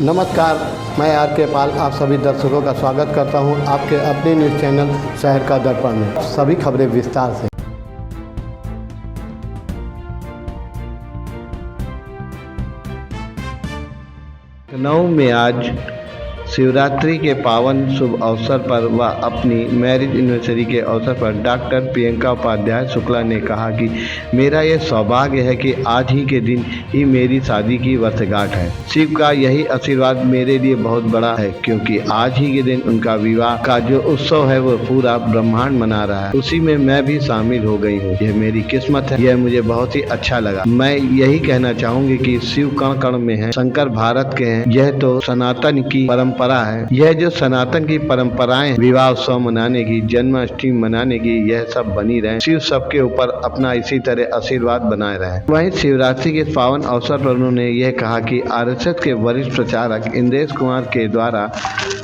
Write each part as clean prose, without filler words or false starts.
नमस्कार, मैं आर के पाल आप सभी दर्शकों का स्वागत करता हूं आपके अपने न्यूज़ चैनल शहर का दर्पण में। सभी खबरें विस्तार से। लखनऊ में आज शिवरात्रि के पावन शुभ अवसर पर व अपनी मैरिज एनिवर्सरी के अवसर पर डॉक्टर प्रियंका उपाध्याय शुक्ला ने कहा कि मेरा यह सौभाग्य है कि आज ही के दिन ही मेरी शादी की वर्षगांठ है। शिव का यही आशीर्वाद मेरे लिए बहुत बड़ा है, क्योंकि आज ही के दिन उनका विवाह का जो उत्सव है वो पूरा ब्रह्मांड मना रहा है। उसी में मैं भी शामिल हो गई हूँ। यह मेरी किस्मत है, यह मुझे बहुत ही अच्छा लगा। मैं यही कहना चाहूँगी कि शिव कण कण में है, शंकर भारत के हैं। यह तो सनातन की परंपरा है। यह जो सनातन की परंपराएं, विवाह उत्सव मनाने की, जन्माष्टमी मनाने की, यह सब बनी रहे। शिव सबके ऊपर अपना इसी तरह आशीर्वाद बनाए रहे। वहीं शिवरात्रि के पावन अवसर पर उन्होंने यह कहा कि आरएसएस के वरिष्ठ प्रचारक इंद्रेश कुमार के द्वारा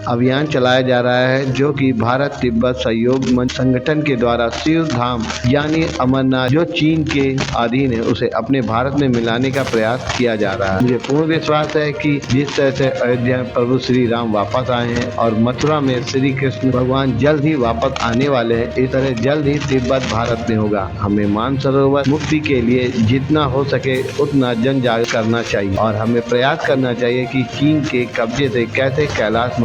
अभियान चलाया जा रहा है, जो कि भारत तिब्बत सहयोग मंच संगठन के द्वारा शिव धाम यानी अमरनाथ जो चीन के अधीन है, उसे अपने भारत में मिलाने का प्रयास किया जा रहा है। मुझे पूर्ण विश्वास है कि जिस तरह से अयोध्या में प्रभु श्री राम वापस आए हैं और मथुरा में श्री कृष्ण भगवान जल्द ही वापस आने वाले हैं, इस तरह जल्द ही तिब्बत भारत में होगा। हमें मानसरोवर मुक्ति के लिए जितना हो सके उतना जन जागरण करना चाहिए और हमें प्रयास करना चाहिए कि चीन के कब्जे से कैसे कैलाश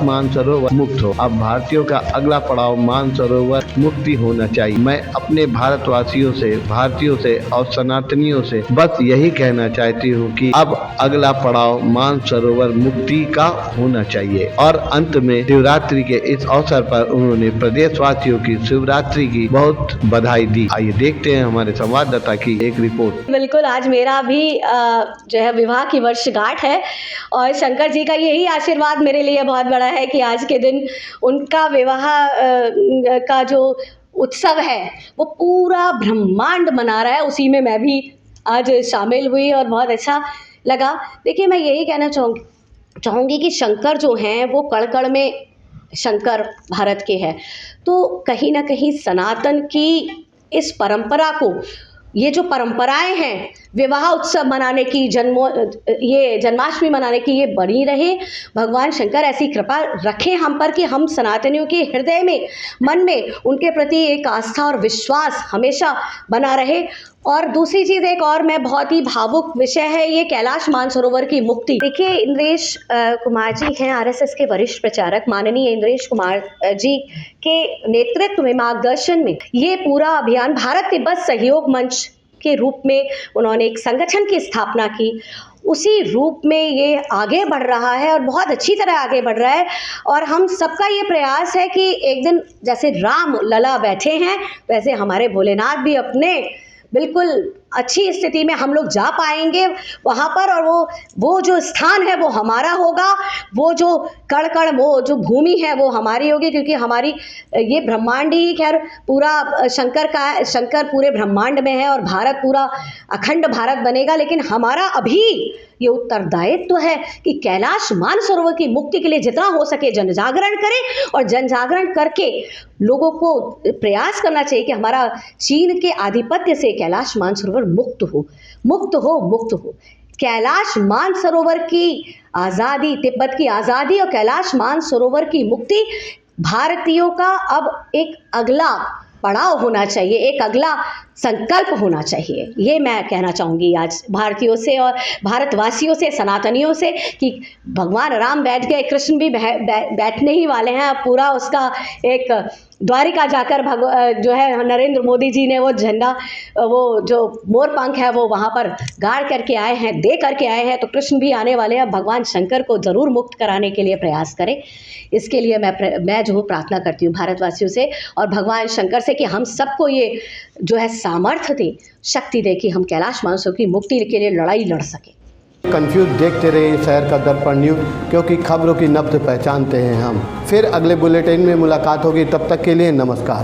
मानसरोवर मुक्त हो। अब भारतीयों का अगला पड़ाव मानसरोवर मुक्ति होना चाहिए। मैं अपने भारतवासियों से, भारतीयों से और सनातनियों से बस यही कहना चाहती हूँ कि अब अगला पड़ाव मानसरोवर मुक्ति का होना चाहिए। और अंत में शिवरात्रि के इस अवसर पर उन्होंने प्रदेशवासियों की शिवरात्रि की बहुत बधाई दी। आइए देखते हैं हमारे संवाददाता की एक रिपोर्ट। बिल्कुल, आज मेरा भी जो है विवाह की वर्षगांठ है और शंकर जी का यही आशीर्वाद मेरे लिए बहुत बड़ा है कि आज के दिन उनका विवाह का जो उत्सव है वो पूरा ब्रह्मांड मना रहा है। उसी में मैं भी आज शामिल हुई और बहुत अच्छा लगा। देखिए, मैं यही कहना चाहूँगी कि शंकर जो हैं वो कण-कण में शंकर भारत के हैं, तो कहीं ना कहीं सनातन की इस परंपरा को, ये जो परंपराएं हैं विवाह उत्सव मनाने की, ये जन्माष्टमी मनाने की, ये बनी रहे। भगवान शंकर ऐसी कृपा रखें हम पर कि हम सनातनियों के हृदय में, मन में उनके प्रति एक आस्था और विश्वास हमेशा बना रहे। और दूसरी चीज़ एक और मैं बहुत ही भावुक विषय है ये कैलाश मानसरोवर की मुक्ति। देखिए, इंद्रेश कुमार जी हैं आरएसएस के वरिष्ठ प्रचारक, माननीय इंद्रेश कुमार जी के नेतृत्व में, मार्गदर्शन में ये पूरा अभियान भारत तिब्बत सहयोग मंच के रूप में उन्होंने एक संगठन की स्थापना की। उसी रूप में ये आगे बढ़ रहा है और बहुत अच्छी तरह आगे बढ़ रहा है। और हम सबका ये प्रयास है कि एक दिन जैसे राम लला बैठे हैं वैसे हमारे भोलेनाथ भी अपने बिल्कुल अच्छी स्थिति में हम लोग जा पाएंगे वहाँ पर, और वो जो स्थान है वो हमारा होगा, वो जो कण वो जो भूमि है वो हमारी होगी, क्योंकि हमारी ये ब्रह्मांड ही खैर पूरा शंकर पूरे ब्रह्मांड में है और भारत पूरा अखंड भारत बनेगा। लेकिन हमारा अभी ये उत्तरदायित्व है कि कैलाश मानसरोवर की मुक्ति के लिए जितना हो सके जन जागरण करें और जन जागरण करके लोगों को प्रयास करना चाहिए कि हमारा चीन के आधिपत्य से कैलाश मानसरोवर मुक्त हो। कैलाश मानसरोवर की आज़ादी, तिब्बत की आज़ादी और कैलाश मानसरोवर की मुक्ति भारतीयों का अब एक अगला पड़ाव होना चाहिए, एक अगला संकल्प होना चाहिए। ये मैं कहना चाहूँगी आज भारतीयों से और भारतवासियों से, सनातनियों से, कि भगवान राम बैठ गए, कृष्ण भी बैठने ही वाले हैं। अब पूरा उसका एक द्वारिका जाकर जो है नरेंद्र मोदी जी ने वो झंडा, वो जो मोर पंख है वो वहाँ पर गाड़ करके आए हैं, दे करके आए हैं, तो कृष्ण भी आने वाले हैं। भगवान शंकर को ज़रूर मुक्त कराने के लिए प्रयास करें। इसके लिए मैं जो प्रार्थना करती हूँ भारतवासियों से और भगवान शंकर से कि हम सबको ये जो है सामर्थ्य दे, शक्ति दे कि हम कैलाश मानसरोवर की मुक्ति के लिए लड़ाई लड़ सकें। कंफ्यूज देखते रहिए शहर का दर्पण न्यूज़, क्योंकि खबरों की नब्ज़ पहचानते हैं हम। फिर अगले बुलेटिन में मुलाकात होगी, तब तक के लिए नमस्कार।